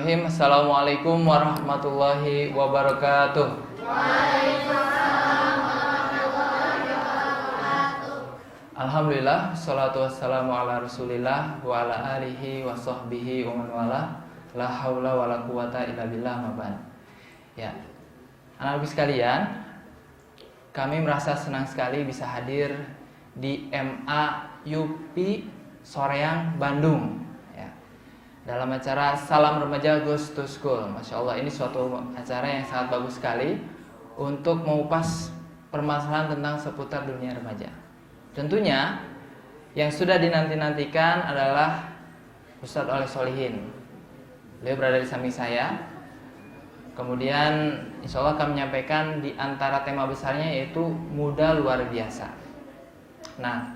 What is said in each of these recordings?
Bismillahirrahmanirrahim. Assalamualaikum warahmatullahi wabarakatuh. Waalaikumsalam warahmatullahi wabarakatuh. Alhamdulillah, salatu wassalamu ala rasulillah wa ala alihi wa sahbihi wa man wala. La haula wa la quwata illa billah maban. Ya, anak-anak sekalian, kami merasa senang sekali bisa hadir di MA UPI Soreang, Bandung. Dalam acara Salam Remaja Goes to School. Masya Allah, ini suatu acara yang sangat bagus sekali untuk mengupas permasalahan tentang seputar dunia remaja. Tentunya yang sudah dinanti-nantikan adalah Ustadz Oleh Solihin. Beliau berada di samping saya. Kemudian insya Allah akan menyampaikan di antara tema besarnya yaitu muda luar biasa. Nah,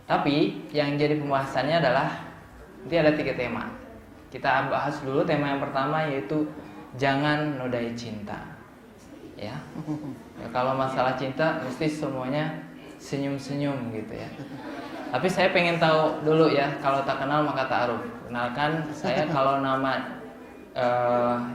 tapi yang jadi pembahasannya adalah nanti ada 3 tema. Kita bahas dulu tema yang pertama yaitu jangan nodai cinta. Ya, kalau masalah cinta mesti semuanya senyum-senyum gitu ya. Tapi saya pengen tahu dulu ya, kalau tak kenal maka ta'aruf. Kenalkan saya kalau nama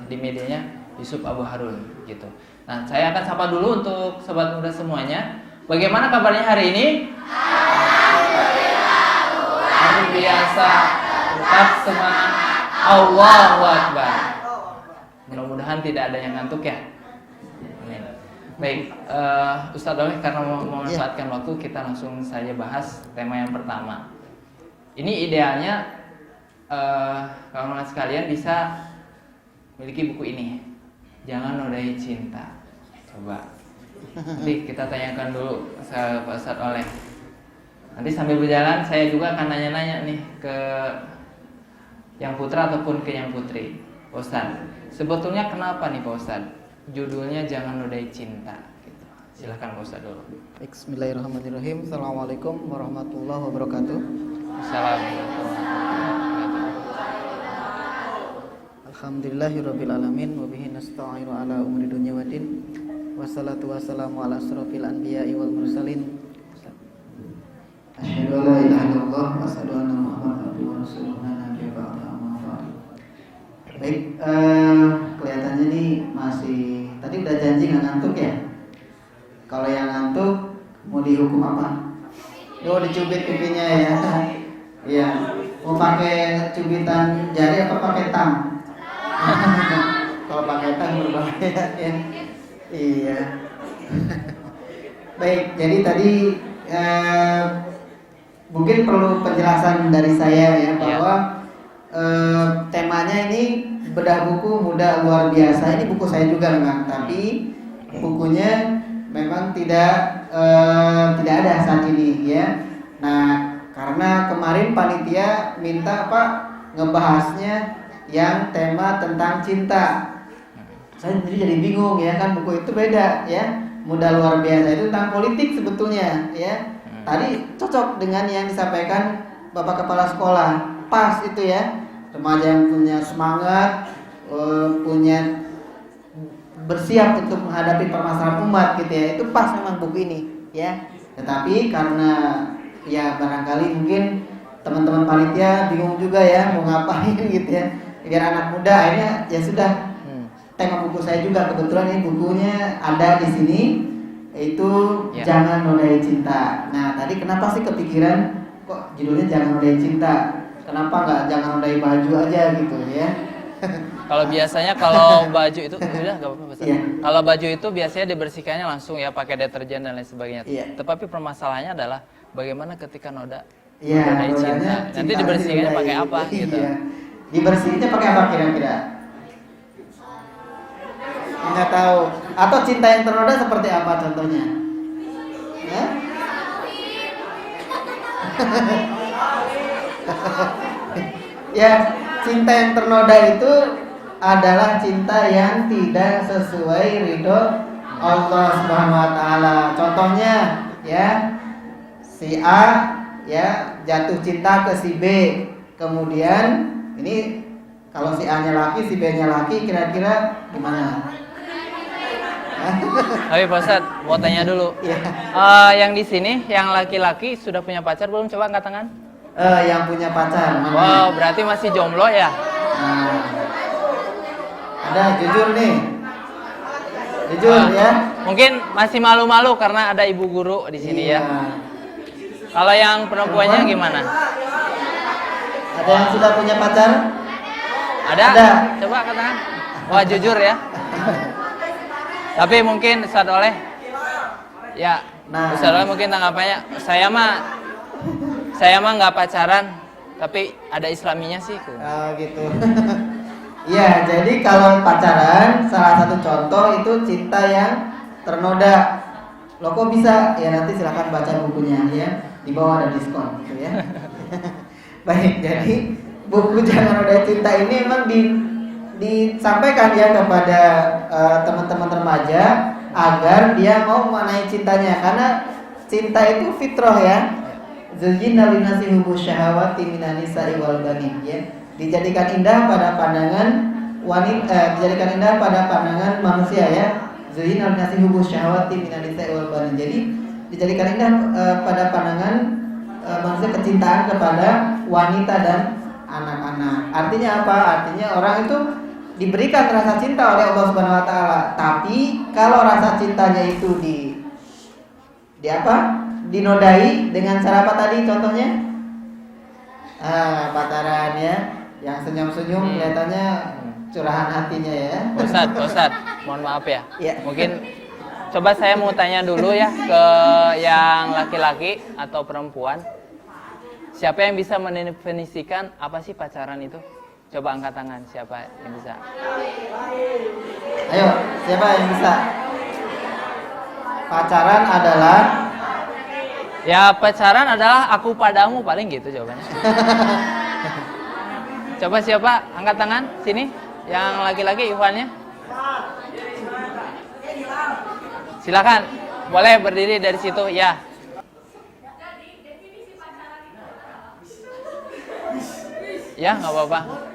di medianya Yusuf Abu Harun gitu. Nah, saya akan sapa dulu untuk sobat muda semuanya. Bagaimana kabarnya hari ini? Alhamdulillah Luar biasa. Tetap semangat. Allahu Akbar. Mudah-mudahan tidak ada yang ngantuk ya. Amin. Baik, Ustadz Oleh, karena memanfaatkan waktu, kita langsung saja bahas tema yang pertama. Ini idealnya kawan-kawan sekalian bisa miliki buku ini. Jangan nodai cinta. Coba. Nanti kita tanyakan dulu ke Pak Ustadz Oleh. Nanti sambil berjalan saya juga akan nanya-nanya nih ke yang putra ataupun ke yang putri. Pak Ustadz, sebetulnya kenapa nih Pak Ustadz judulnya jangan nodai cinta gitu. Silahkan Pak Ustadz dulu. Bismillahirrahmanirrahim. Assalamualaikum warahmatullahi wabarakatuh. Assalamualaikum. Alhamdulillahirabbil alamin wa bihi nasta'inu ala umuri dunya waddin. Wassalatu wassalamu ala asrofil anbiya'i wal mursalin. Asyhadu an la ilaha illallah wa asyhadu anna Muhammadan abduhu wa rasuluhu. Baik, kelihatannya nih masih tadi udah janji nggak ngantuk ya. Kalau yang ngantuk mau dihukum apa? Yo, dicubit pipinya ya. Iya. Mau pakai cubitan jari apa pakai tang? Kalau pakai tang berbahaya ya. Iya. Baik, jadi tadi mungkin perlu penjelasan dari saya ya bahwa temanya ini bedah buku muda luar biasa. Ini buku saya juga memang, tapi bukunya memang tidak ada saat ini ya. Nah, karena kemarin panitia minta Pak ngebahasnya yang tema tentang cinta. Saya jadi bingung ya, kan buku itu beda ya. Muda luar biasa itu tentang politik sebetulnya ya. Tadi cocok dengan yang disampaikan Bapak Kepala Sekolah. Pas itu ya. Remaja yang punya semangat, punya bersiap untuk menghadapi permasalahan umat gitu ya. Itu pas memang buku ini ya. Tetapi karena ya barangkali mungkin teman-teman panitia bingung juga ya mau ngapain gitu ya. Biar anak muda akhirnya ya sudah. Tema buku saya juga kebetulan ini bukunya ada di sini, yaitu Jangan Nodai Cinta. Nah, tadi kenapa sih kepikiran kok judulnya Jangan Nodai Cinta? Kenapa nggak jangan nodai baju aja gitu ya? Kalau biasanya kalau baju itu udah nggak apa-apa. Iya. Kalau baju itu biasanya dibersihkannya langsung ya pakai deterjen dan lain sebagainya. Iya. Tetapi permasalahannya adalah bagaimana ketika noda Iya, nodai cinta. Nanti dibersihkannya pakai apa gitu? Iya. Dibersihinnya pakai apa kira-kira? Nggak tahu. Atau cinta yang ternoda seperti apa contohnya? Ya? Ya, cinta yang ternoda itu adalah cinta yang tidak sesuai ridho Allah Subhanahu wa taala. Contohnya ya, si A ya jatuh cinta ke si B. Kemudian ini kalau si A-nya laki, si B-nya laki, kira-kira gimana? Tapi Pak Ustadz, mau tanya dulu. Ya. Yang di sini, yang laki-laki sudah punya pacar belum? Coba angkat tangan. Yang punya pacar. Mana? Wow, berarti masih jomblo ya? Nah, Ada jujur nih. Jujur ya. Mungkin masih malu-malu karena ada ibu guru di sini Iya. ya. Kalau yang perempuannya gimana? Ada yang sudah punya pacar? Ada? Ada. Coba katakan. Wah, jujur ya. Tapi mungkin Ustaz Oleh, ya, Nah. Ustaz Oleh mungkin tanggapannya, saya mah nggak pacaran, tapi ada Islaminya sih. Oh gitu. Iya, jadi kalau pacaran salah satu contoh itu cinta yang ternoda. Lo kok bisa? Ya nanti silahkan baca bukunya ya. Di bawah ada diskon gitu ya. Baik, jadi buku Jangan Noda Cinta ini emang disampaikan ya kepada teman-teman remaja agar dia mau memaknai cintanya, karena cinta itu fitrah ya. Zuyyina linnasi hubbu syahawati minan nisa'i wal banin ya. Dijadikan indah pada pandangan wanita, dijadikan indah pada pandangan manusia ya. Zuyyina linnasi hubbu syahawati minan nisa'i wal banin. Jadi dijadikan indah pada pandangan manusia kecintaan kepada wanita dan anak-anak. Artinya apa? Artinya orang itu diberikan rasa cinta oleh Allah Subhanahu wa taala. Tapi kalau rasa cintanya itu di apa? Dinodai dengan cara apa tadi contohnya? Pacaran ya, yang senyum-senyum kelihatannya curahan hatinya ya. Ustaz, mohon maaf ya. Iya. Mungkin coba saya mau tanya dulu ya ke yang laki-laki atau perempuan. Siapa yang bisa mendefinisikan apa sih pacaran itu? Coba angkat tangan, siapa yang bisa? Ayo, siapa yang bisa? Pacaran adalah Ya, pacaran adalah aku padamu, paling gitu jawabannya. Coba siapa? Angkat tangan sini. Yang laki-laki Ivannya. Silakan. Boleh berdiri dari situ ya. Ya, nggak apa-apa.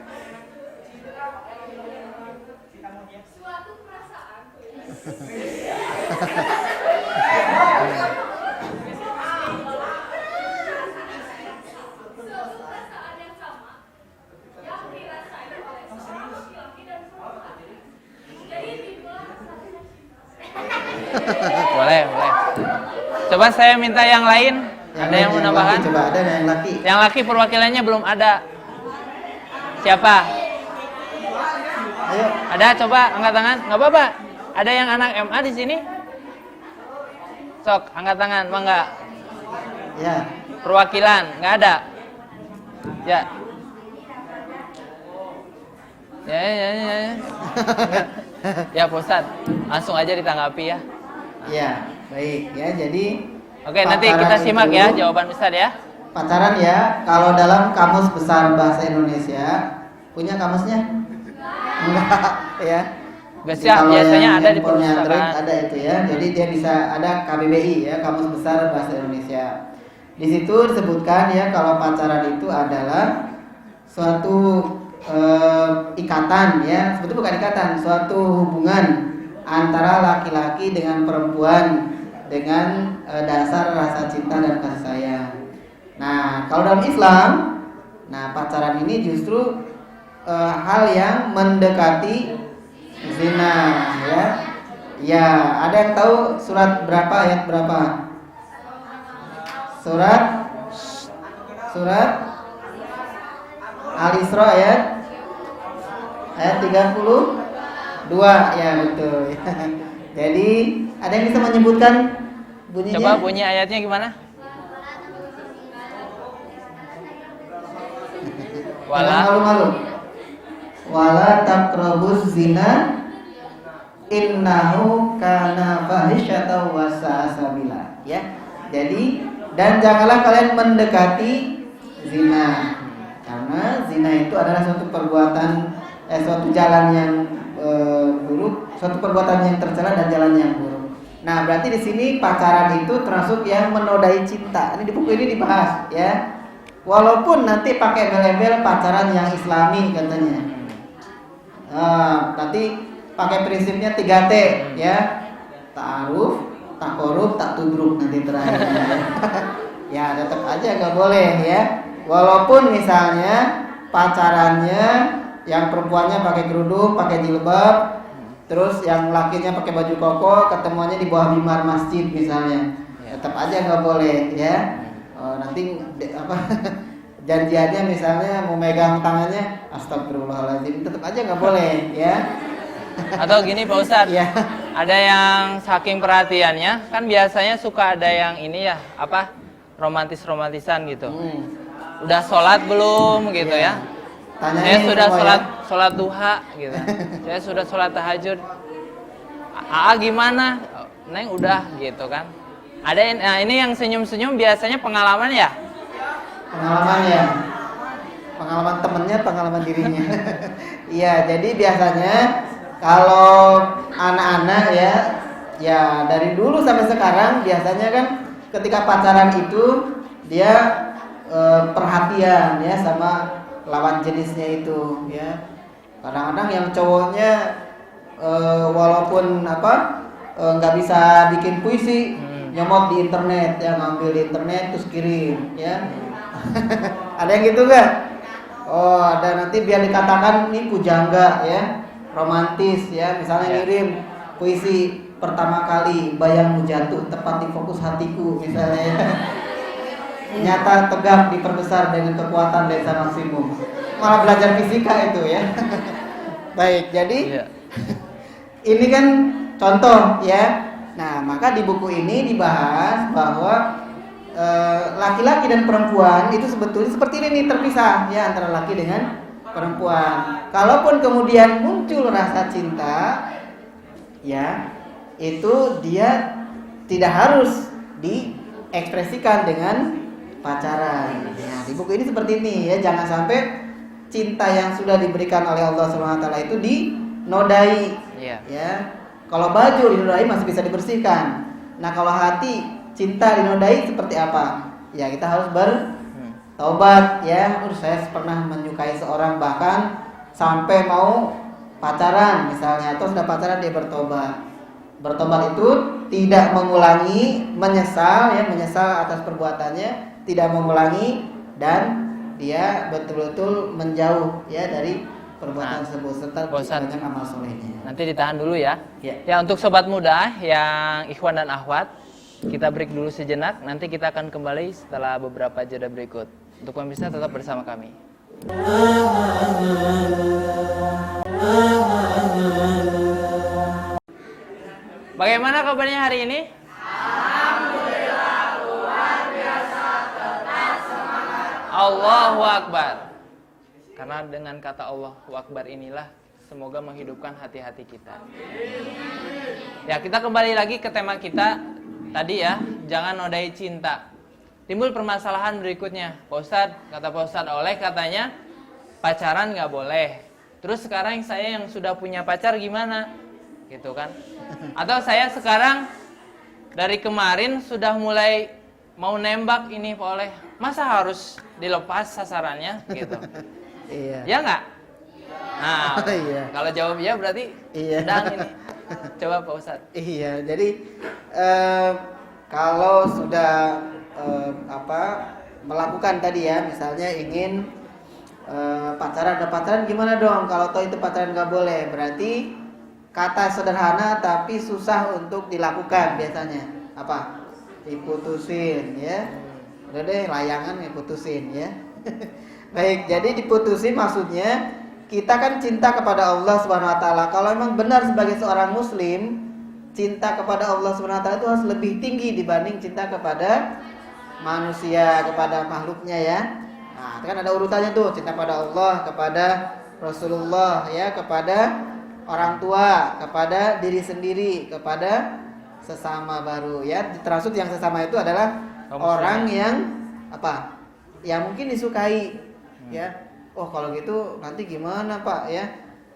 Boleh. Coba saya minta yang lain. Ada yang mau menambahkan? Coba ada yang laki. Yang laki perwakilannya belum ada. Siapa? Ayo. Ada? Coba angkat tangan. Nggak apa-apa. Ada yang anak MA di sini? Sok, angkat tangan. Enggak. Ya. Perwakilan, nggak ada. Ya. Ya. Ya, Pak Ustadz. Langsung aja ditanggapi ya. Ya, baik ya. Jadi Oke, nanti pacaran kita simak itu- ya jawaban Ustadz ya. Pacaran ya, kalau dalam Kamus Besar Bahasa Indonesia, punya kamusnya? Enggak, ya. Biasa, Kalau biasanya yang ada di handphonenya Android perpustakaan. ada itu ya. Jadi dia bisa ada KBBI ya, Kamus Besar Bahasa Indonesia. Di situ disebutkan ya kalau pacaran itu adalah suatu ikatan ya, sebetulnya bukan ikatan, suatu hubungan antara laki-laki dengan perempuan dengan dasar rasa cinta dan kasih sayang. Nah, kalau dalam Islam, nah pacaran ini justru hal yang mendekati zina ya. Ya, ada yang tahu surat berapa, ayat berapa? Surat Al-Isra ayat 32 ya, betul. Jadi, ada yang bisa menyebutkan bunyinya? Coba bunyi ayatnya gimana? Jangan malu-malu. Wala taqrabuz zina innahu kana fahisyatan wa sa'a sabila. Ya. Jadi, dan janganlah kalian mendekati zina. Karena zina itu adalah suatu perbuatan suatu jalan yang buruk, suatu perbuatan yang tercela dan jalan yang buruk. Nah, berarti di sini pacaran itu termasuk yang menodai cinta. Ini di buku ini dibahas ya. Walaupun nanti pakai label pacaran yang Islami katanya. Nanti pakai prinsipnya 3T ya. Ta'aruf, tak korup, tak tubruk nanti terakhir. Ya, tetap aja nggak boleh ya. Walaupun misalnya pacarannya yang perempuannya pakai kerudung, pakai jilbab, terus yang lakinya pakai baju koko, ketemuannya di bawah mimbar masjid misalnya, tetap aja nggak boleh ya. Nanti janjiannya misalnya mau megang tangannya, astagfirullahaladzim, tetap aja nggak boleh ya. Atau gini Pak Ustadz, Ya. ada yang saking perhatiannya, kan biasanya suka ada yang ini ya, romantis-romantisan gitu. Udah sholat belum gitu ya? Tanyain Saya sudah semua sholat duha gitu. Saya sudah sholat tahajud. Aa gimana? Neng udah gitu kan. Nah ini yang senyum-senyum biasanya pengalaman ya? Pengalaman ya. Pengalaman temennya, pengalaman dirinya. Iya, jadi biasanya kalau anak-anak ya dari dulu sampai sekarang biasanya kan ketika pacaran itu dia perhatian ya sama lawan jenisnya itu ya. Kadang-kadang yang cowoknya walaupun nggak bisa bikin puisi, nyomot di internet ya, ngambil di internet terus kirim ya. Ada yang gitu nggak? Oh, ada, nanti biar dikatakan ini pujangga ya, romantis ya, misalnya ngirim puisi pertama kali, bayangmu jatuh tepat di fokus hatiku misalnya ya. Nyata tegak diperbesar dengan kekuatan lensa maksimum. Malah belajar fisika itu ya. Baik, jadi ini kan contoh ya. Nah, maka di buku ini dibahas bahwa laki-laki dan perempuan itu sebetulnya seperti ini nih, terpisah ya antara laki dengan perempuan. Kalaupun kemudian muncul rasa cinta ya, itu dia tidak harus diekspresikan dengan pacaran. Nah, di buku ini seperti ini ya, jangan sampai cinta yang sudah diberikan oleh Allah SWT itu dinodai. Ya. Kalau baju dinodai masih bisa dibersihkan. Nah, kalau hati cinta dinodai seperti apa? Ya, kita harus bertobat ya. Saya pernah menyukai seorang bahkan sampai mau pacaran misalnya, atau sudah pacaran dia bertobat. Bertobat itu tidak mengulangi, menyesal atas perbuatannya, tidak mengulangi, dan dia betul-betul menjauh ya dari perbuatan tersebut serta dengan amal solehnya. Nanti ditahan dulu ya. Ya. Ya, untuk sobat muda yang ikhwan dan akhwat, kita break dulu sejenak. Nanti kita akan kembali setelah beberapa jeda berikut. Untuk pemirsa tetap bersama kami. Bagaimana kabarnya hari ini? Alhamdulillah, luar biasa, tetap semangat. Allahu Akbar. Karena dengan kata Allahu Akbar inilah semoga menghidupkan hati-hati kita. Ya, kita kembali lagi ke tema kita tadi ya, jangan nodai cinta. Timbul permasalahan berikutnya, Pak Ustadz, kata Pak Ustadz Oleh katanya pacaran nggak boleh. Terus sekarang saya yang sudah punya pacar gimana? Gitu kan? Atau saya sekarang dari kemarin sudah mulai mau nembak ini Pak Oleh, masa harus dilepas sasarannya gitu? Iya. Ya nggak? Nah, Iya. kalau jawab ya berarti sedang ini. Coba Pak Ustadz. Iya, jadi kalau sudah melakukan tadi ya, misalnya ingin pacaran gimana dong? Kalau toh itu pacaran nggak boleh, berarti kata sederhana tapi susah untuk dilakukan biasanya apa? Diputusin ya. Udah deh, layangan diputusin ya. Baik, jadi diputusin maksudnya kita kan cinta kepada Allah Subhanahu wa taala. Kalau memang benar sebagai seorang muslim, cinta kepada Allah Subhanahu wa taala itu harus lebih tinggi dibanding cinta kepada manusia, kepada makhluknya ya. Nah, kan ada urutannya tuh, cinta pada Allah, kepada Rasulullah ya, kepada orang tua, kepada diri sendiri, kepada sesama baru ya. Termasuk yang sesama itu adalah orang yang apa? Yang mungkin disukai ya. Oh, kalau gitu nanti gimana Pak ya?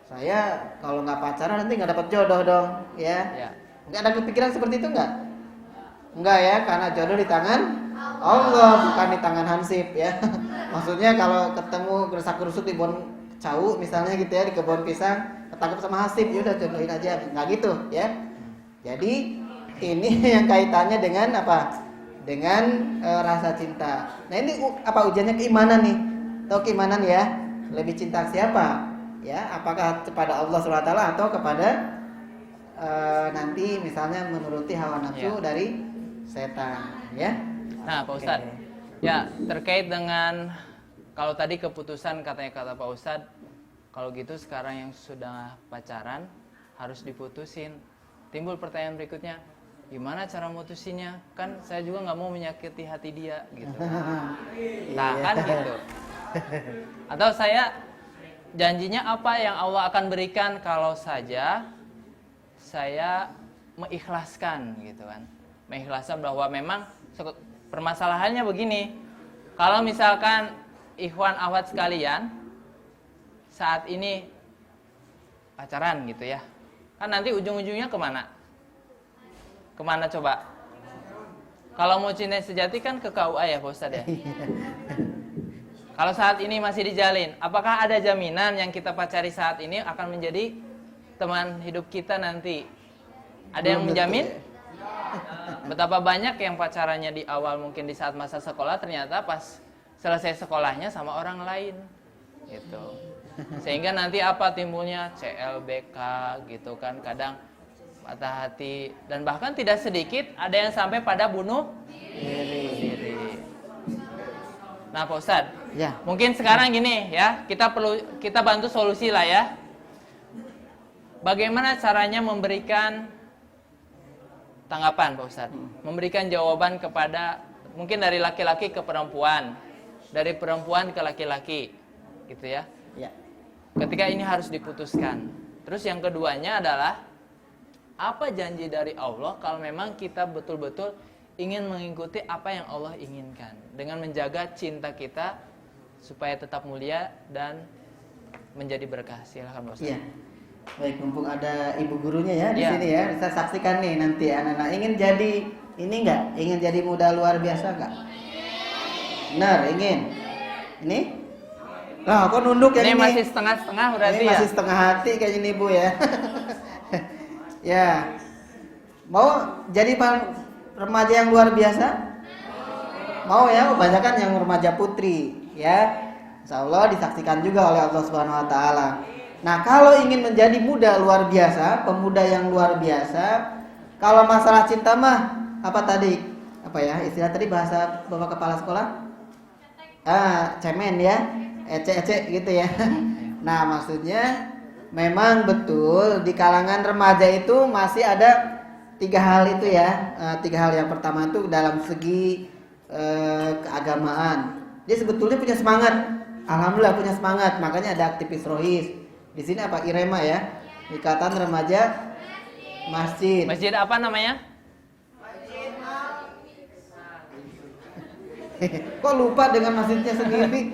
Saya kalau nggak pacaran nanti nggak dapat jodoh dong ya. Nggak ada kepikiran seperti itu nggak? Enggak ya, karena jodoh di tangan Allah, bukan di tangan Hansip ya. Maksudnya kalau ketemu gerusak-gerusuk di kebun cau misalnya gitu ya, di kebun pisang, ketangkep sama Hansip, ya udah jodohin aja, nggak gitu ya. Jadi ini yang kaitannya dengan apa? Dengan rasa cinta. Nah ini apa ujiannya? Keimanan nih. Tahu keimanan ya? Lebih cinta siapa? ya, apakah kepada Allah SWT atau kepada nanti misalnya menuruti hawa nafsu dari setan, ya. Nah, Pak Ustadz, ya terkait dengan kalau tadi keputusan katanya kata Pak Ustadz, kalau gitu sekarang yang sudah pacaran harus diputusin. Timbul pertanyaan berikutnya, gimana cara mutusinnya? Kan saya juga nggak mau menyakiti hati dia, gitu. Nah, kan gitu. Atau saya janjinya apa yang Allah akan berikan kalau saja saya mengikhlaskan, gitu kan? Mengikhlaskan bahwa memang permasalahannya begini. Kalau misalkan ikhwan akhwat sekalian saat ini pacaran gitu ya, kan nanti ujung-ujungnya kemana? Kemana coba? Kalau mau cinta sejati kan ke KUA ya Pak Ustadz ya. Kalau saat ini masih dijalin, apakah ada jaminan yang kita pacari saat ini akan menjadi teman hidup kita nanti? Ada yang menjamin? Betapa banyak yang pacarannya di awal mungkin di saat masa sekolah, ternyata pas selesai sekolahnya sama orang lain gitu. Sehingga nanti apa timbulnya CLBK gitu kan, kadang patah hati, dan bahkan tidak sedikit ada yang sampai pada bunuh diri. Nah Pak Ustadz, Ya. mungkin sekarang gini ya, kita bantu solusi lah ya. Bagaimana caranya memberikan tanggapan Pak Ustadz, memberikan jawaban kepada mungkin dari laki-laki ke perempuan, dari perempuan ke laki-laki, gitu ya. Ya. Ketika ini harus diputuskan. Terus yang keduanya adalah apa janji dari Allah kalau memang kita betul-betul ingin mengikuti apa yang Allah inginkan dengan menjaga cinta kita supaya tetap mulia dan menjadi berkah. Silakan Pak Ustaz. Iya. Baik, mumpung ada ibu gurunya ya di Iya. sini ya, bisa saksikan nih nanti anak-anak ingin jadi ini enggak? Ingin jadi muda luar biasa enggak? Benar, ingin. Ini? Nah, kok nunduk yang Ini ini? masih setengah-setengah berarti Ini ya? masih setengah hati kayak ini Bu ya. Ya. Mau jadi remaja yang luar biasa? Mau ya, kebanyakan yang remaja putri ya. Insyaallah disaksikan juga oleh Allah Subhanahu wa taala. Nah, kalau ingin menjadi muda luar biasa, pemuda yang luar biasa, kalau masalah cinta mah apa tadi? Apa ya? Istilah tadi bahasa Bapak kepala sekolah? Cemen ya. Ece-ece gitu ya. Nah, maksudnya memang betul di kalangan remaja itu masih ada 3 hal itu ya. 3 hal yang pertama itu dalam segi keagamaan. Dia sebetulnya punya semangat. Alhamdulillah punya semangat. Makanya ada aktivis rohis. Di sini apa? IREMA ya. Ikatan Remaja Masjid. Masjid apa namanya? Kok lupa dengan masjidnya sendiri?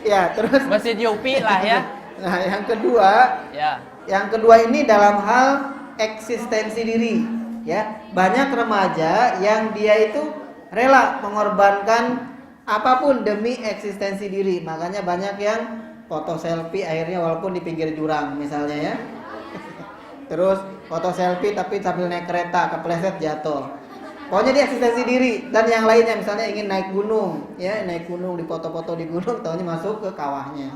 Ya, terus Masjid Yupi lah ya. Nah, yang kedua, Ya. yang kedua ini dalam hal eksistensi diri, ya. Banyak remaja yang dia itu rela mengorbankan apapun demi eksistensi diri. Makanya banyak yang foto selfie akhirnya walaupun di pinggir jurang misalnya ya. Terus foto selfie tapi sambil naik kereta kepleset jatuh. Pokoknya dia eksistensi diri. Dan yang lainnya misalnya ingin naik gunung, ya naik gunung, dipoto-foto di gunung, taunya masuk ke kawahnya.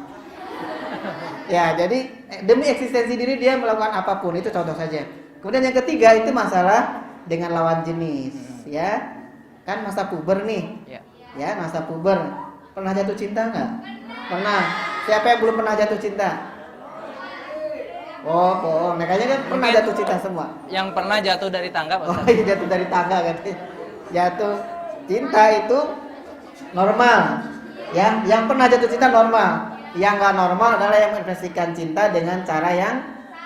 Ya, jadi demi eksistensi diri dia melakukan apapun, itu contoh saja. Kemudian yang ketiga itu masalah dengan lawan jenis, ya. Kan masa puber nih. Ya. Ya, masa puber. Pernah jatuh cinta nggak? Pernah. Siapa yang belum pernah jatuh cinta? Oh, makanya kan pernah Mungkin jatuh cinta semua. Yang pernah jatuh dari tangga Pak Oh Ustaz. iya, jatuh dari tangga kan. Jatuh cinta itu normal. Ya, yang pernah jatuh cinta normal. Yang nggak normal adalah yang mengekspresikan cinta dengan cara yang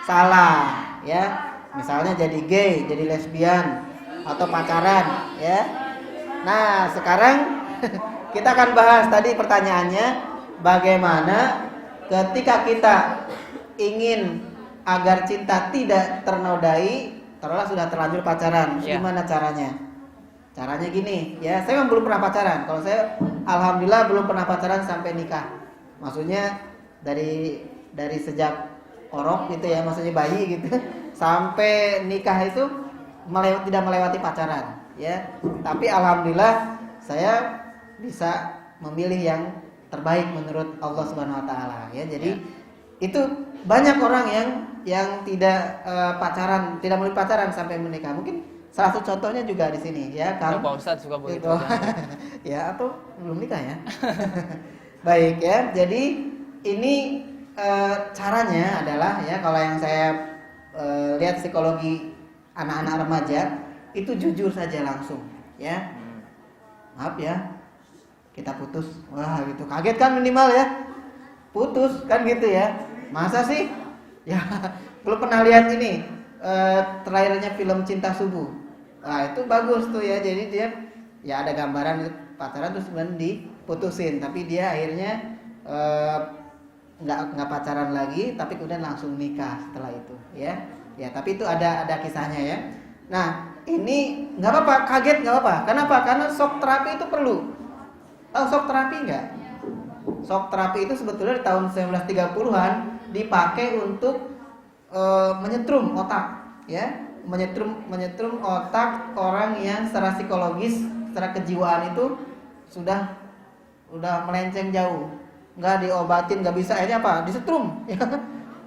salah, ya. Misalnya jadi gay, jadi lesbian atau pacaran, ya. Nah, sekarang kita akan bahas tadi pertanyaannya, bagaimana ketika kita ingin agar cinta tidak ternodai, taruhlah sudah terlanjur pacaran, Ya. gimana caranya? Caranya gini, ya, saya memang belum pernah pacaran. Kalau saya alhamdulillah belum pernah pacaran sampai nikah. Maksudnya dari sejak orok gitu ya, maksudnya bayi gitu sampai nikah itu tidak melewati pacaran, ya. Tapi alhamdulillah saya bisa memilih yang terbaik menurut Allah Subhanahu wa taala, ya. Jadi Itu banyak orang yang tidak pacaran, tidak mulai pacaran sampai menikah. Mungkin salah satu contohnya juga di sini ya, Kalau Kang. Pak Ustadz suka begitu. Gitu. Ya, atau belum nikah ya. Baik ya. Jadi ini caranya adalah ya, kalau yang saya lihat psikologi anak-anak remaja itu jujur saja langsung ya. Maaf ya, kita putus. Wah gitu, kaget kan minimal ya, putus kan gitu ya. Masa sih ya, belum pernah lihat ini trailernya film Cinta Subuh. Nah itu bagus tuh ya, jadi dia ya ada gambaran pacaran terus kemudian diputusin, tapi dia akhirnya nggak pacaran lagi, tapi kemudian langsung nikah setelah itu ya. Ya tapi itu ada kisahnya ya. Nah ini nggak apa-apa, kaget nggak apa-apa. Kenapa? Karena shock terapi itu perlu. Tahu shock terapi nggak? Shock terapi itu sebetulnya di tahun 1930-an dipakai untuk menyetrum otak, ya, menyetrum otak orang yang secara psikologis, secara kejiwaan itu sudah melenceng jauh, nggak diobatin, nggak bisa, akhirnya apa? Disetrum.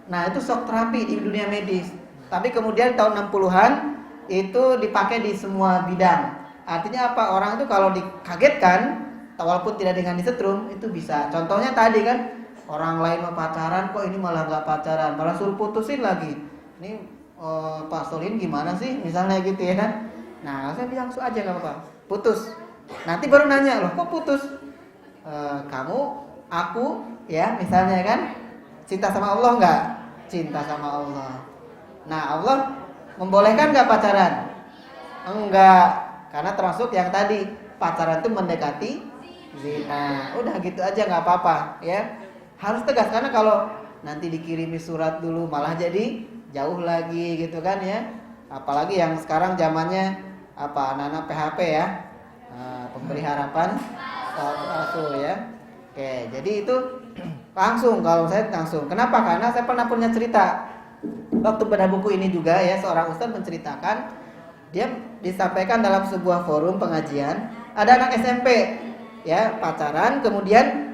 Nah itu shock terapi di dunia medis. Tapi kemudian tahun 60-an itu dipakai di semua bidang. Artinya apa? Orang itu kalau dikagetkan, walaupun tidak dengan disetrum, itu bisa. Contohnya tadi kan, orang lain mau pacaran, kok ini malah nggak pacaran, malah suruh putusin lagi. Ini Pak Solin gimana sih? Misalnya gitu ya kan. Nah saya bilang langsung aja nggak apa-apa, putus. Nanti baru nanya, loh kok putus? Kamu, aku, ya misalnya kan, cinta sama Allah nggak? Cinta sama Allah. Nah Allah membolehkan nggak pacaran? Enggak, karena termasuk yang tadi, pacaran itu mendekati zina. Udah gitu aja nggak apa-apa ya. Harus tegas, karena kalau nanti dikirimi surat dulu malah jadi jauh lagi gitu kan ya. Apalagi yang sekarang zamannya apa, anak-anak PHP ya, pemberi harapan palsu ya. Oke, jadi itu langsung, kalau saya langsung. Kenapa? Karena saya pernah punya cerita waktu bedah buku ini juga ya, seorang ustadz menceritakan, dia disampaikan dalam sebuah forum pengajian, ada anak SMP ya pacaran, kemudian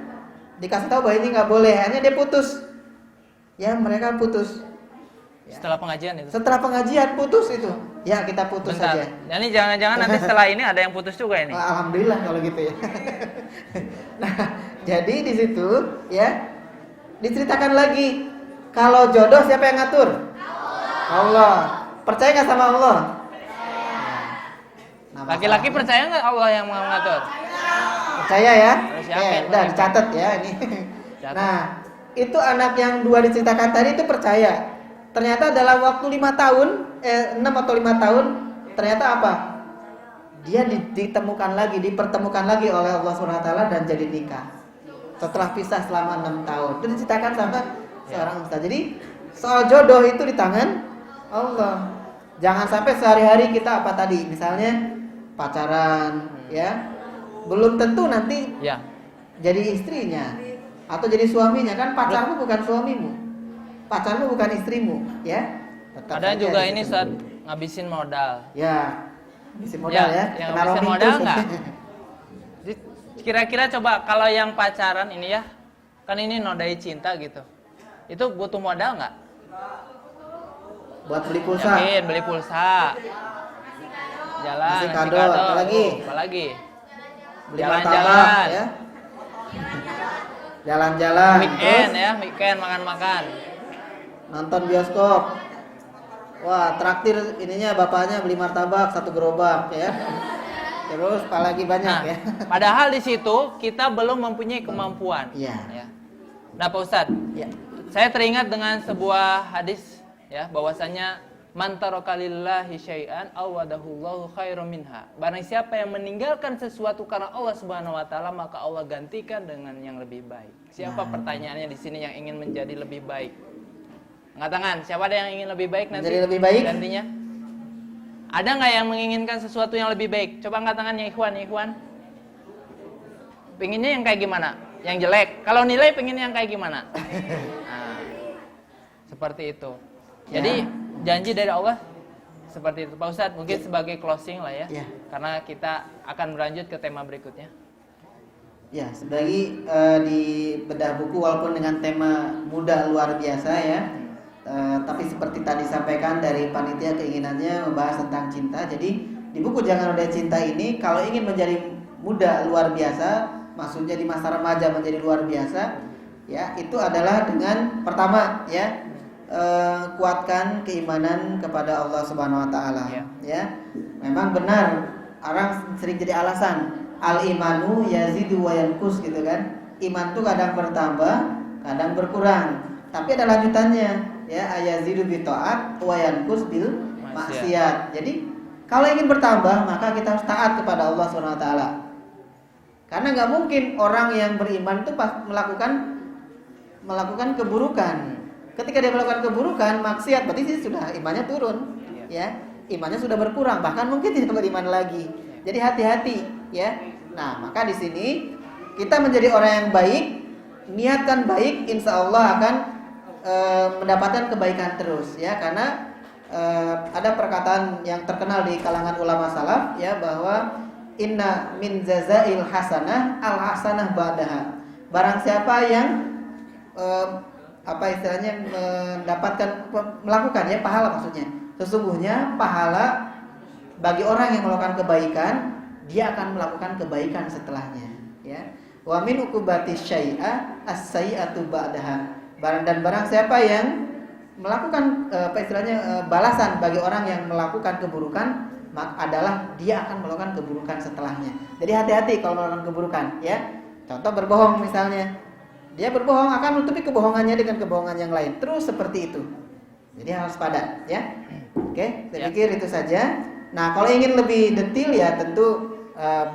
dikasih tahu bahwa ini nggak boleh, akhirnya dia putus. Ya mereka putus. Ya. Setelah pengajian itu. Setelah pengajian putus itu. Ya kita putus saja. Jadi jangan-jangan nanti setelah ini ada yang putus juga ini. Alhamdulillah kalau gitu ya. Nah, jadi di situ ya diceritakan lagi, kalau jodoh siapa yang ngatur? Allah. Percaya nggak sama Allah? Nah, laki-laki percaya nggak Allah yang mengatur? Percaya ya? Udah Percaya. dicatat ya ini. Nah, itu anak yang dua diceritakan tadi itu percaya. Ternyata dalam waktu 5 tahun, 6 atau 5 tahun, ternyata apa? Dia dipertemukan lagi oleh Allah SWT dan jadi nikah. Setelah pisah selama 6 tahun. Itu diceritakan sama seorang ustaz. Jadi soal jodoh itu di tangan Allah. Jangan sampai sehari-hari kita apa tadi, misalnya pacaran, ya, belum tentu nanti jadi istrinya atau jadi suaminya. Kan pacarmu bukan suamimu, pacarmu bukan istrimu, ya. Ada juga ini saat ngabisin modal. Ya, ngabisin modal ya. Yang ngabisin modal nggak? Kira-kira coba kalau yang pacaran ini ya, kan ini nodai cinta gitu, itu butuh modal nggak? Buat beli pulsa. Yakin, beli pulsa. Jalan, ngasih kado. Apalagi? Beli Jalan-jalan ya. Jalan-jalan. Weekend makan-makan. Nonton bioskop. Wah, traktir ininya bapaknya beli martabak 1 gerobak ya. Terus apalagi banyak ya. Padahal di situ kita belum mempunyai kemampuan. Iya. Ya. Nah, Pak Ustadz, saya teringat dengan sebuah hadis ya, bahwasanya man taraka lillahi syai'an awadahullahu khairum minha. Barang siapa yang meninggalkan sesuatu karena Allah Subhanahu wa taala, maka Allah gantikan dengan yang lebih baik. Siapa pertanyaannya di sini yang ingin menjadi lebih baik? Angkat tangan, siapa ada yang ingin lebih baik nanti? Menjadi lebih baik? Gantinya? Ada nggak yang menginginkan sesuatu yang lebih baik? Coba angkat tangan ya ikhwan. Pengennya yang kayak gimana? Yang jelek. Kalau nilai pengennya yang kayak gimana? Nah, seperti itu. Jadi janji dari Allah seperti itu. Pak Ustadz, mungkin sebagai closing lah ya. Karena kita akan berlanjut ke tema berikutnya. Ya, sebagai di bedah buku walaupun dengan tema muda luar biasa ya, tapi seperti tadi disampaikan dari panitia keinginannya membahas tentang cinta. Jadi di buku Jangan Noda Cinta ini kalau ingin menjadi muda luar biasa, maksudnya di masa remaja menjadi luar biasa, ya itu adalah dengan pertama ya kuatkan keimanan kepada Allah Subhanahu Wa Taala. Ya, memang benar orang sering jadi alasan. Al-imanu yazidu wa yanqus gitu kan. Iman tuh kadang bertambah, kadang berkurang. Tapi ada lanjutannya, ya ayazidu bi taat wa yanqus bil maksiat. Jadi kalau ingin bertambah, maka kita harus taat kepada Allah Subhanahu wa taala. Karena nggak mungkin orang yang beriman itu pas melakukan keburukan. Ketika dia melakukan keburukan, maksiat, berarti dia sudah imannya turun, ya. Imannya sudah berkurang, bahkan mungkin tidak beriman lagi. Jadi hati-hati, ya. Nah, maka di sini kita menjadi orang yang baik, niatkan baik, insya Allah akan mendapatkan kebaikan terus, ya. Karena ada perkataan yang terkenal di kalangan ulama salaf, ya, bahwa inna min jazail hasanah al hasanah ba'daha. Barang siapa yang melakukan ya pahala, maksudnya sesungguhnya pahala bagi orang yang melakukan kebaikan, dia akan melakukan kebaikan setelahnya, ya. Wa min uqubati syai'a as-sayyi'atu ba'daha. Barang siapa yang melakukan balasan bagi orang yang melakukan keburukan, adalah dia akan melakukan keburukan setelahnya. Jadi hati-hati kalau melakukan keburukan, ya. Contoh berbohong misalnya. Dia berbohong akan menutupi kebohongannya dengan kebohongan yang lain. Terus seperti itu. Jadi harus pada, ya. Oke, saya pikir itu saja. Nah, kalau ingin lebih detail ya tentu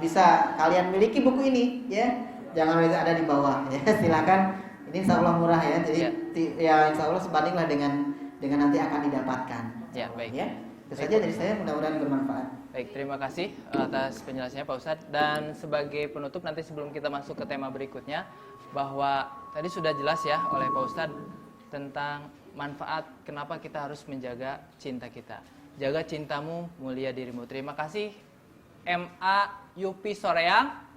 bisa kalian miliki buku ini, ya. Jangan ada di bawah, ya. Silakan. Ini insya Allah murah ya. Jadi ya insya Allah sebandinglah dengan nanti akan didapatkan. Ya, baik. Ya. Itu saja dari saya, mudah-mudahan bermanfaat. Baik, terima kasih atas penjelasannya Pak Ustadz. Dan sebagai penutup nanti sebelum kita masuk ke tema berikutnya, bahwa tadi sudah jelas ya oleh Pak Ustadz tentang manfaat kenapa kita harus menjaga cinta kita. Jaga cintamu, mulia dirimu. Terima kasih MA Yupi Soreang,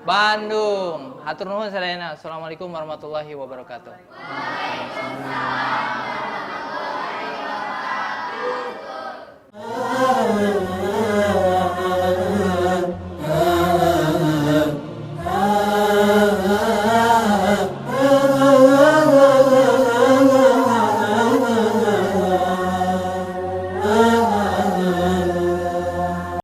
Bandung. Hatur nuhun sadayana. Assalamualaikum warahmatullahi wabarakatuh. Waalaikumsalam.